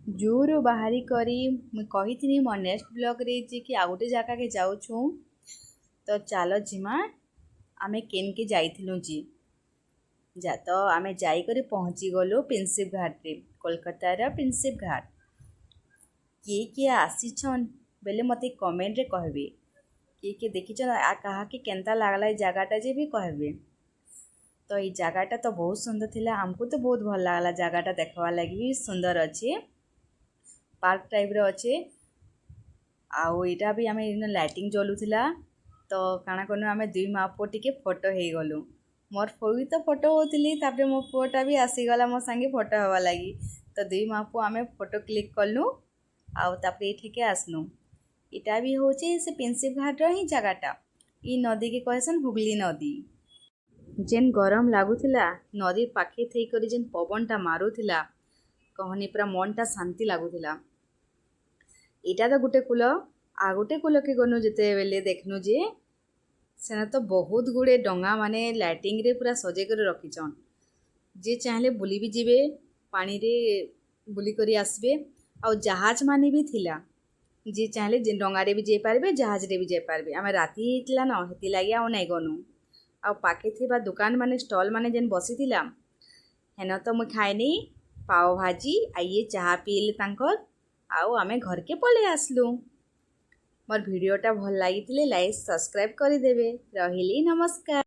जोरू बाहरी करी मुई कही मो नेक्स्ट ब्लॉग रे कि आ गोटे जगह के जाऊँ तो चलो जिमा आमे केन के जाइथिलु जी जा तो आमे जाई करी पहुँची गलु प्रिंसिप घाट रे कोलकातार प्रिंसिप घाट किए आसीछन बेले मते कमेंट रे कहबे किए देखिछन आ कहा के केनता लागला ए जगहटा जे भी कहबे। तो ये जगहटा तो बहुत सुंदर थिला हमको तो बहुत भल लागला जगहटा देखवा लगी भी सुंदर अच्छे पार्क टाइप रो अच्छे आउ एटा भी आमे लाइटिंग जलुथिला तो काना कनु आमे दुई माँ पुओ टिके फोटो हे गलु मोर फोई तो फोटो होतिली तापरे मो पुओटा भी आसीगला मो संगे फोटो हवा लगी तो दुई माँ पुओ आमे फोटो क्लिक कलु आउ तापरे एठिके आसनु इटा भी होचे से प्रिंसिप घाट रो ही जगहटा ई नदी के कहसन हुगली नदी जेन गरम लागुथिला नदी पाखे थई करी जेन पवनटा मारुथिला कहनी पूरा मनटा शांति लागुथिला। इटा तो गुटे कूल आ गोटे कूल के गनु जेते बेले देखनु जे सेना तो बहुत गुड़े डंगा माने लाइटिंग रे पूरा सजे कर रखिछन जे चाहले बुली भी जीवे पानी रे बुली करी आसबे आ जहाज माने भी थिला जे चाहले जे डंगा रे भी जे पारबे जहाज रे भी जे पारबे आमे राती हितला न हेति लागि आ नै गनु आ पाखे थिबा दुकान माने स्टॉल माने जेन बसिथिला हेन तो मु खाइनी पाव भाजी आ ये चाहा पीले तांकर आउ आमे घर के पले आसलु मोर वीडियोटा भल लागिथिले लाइक सब्सक्राइब करि देबे रहिली नमस्कार।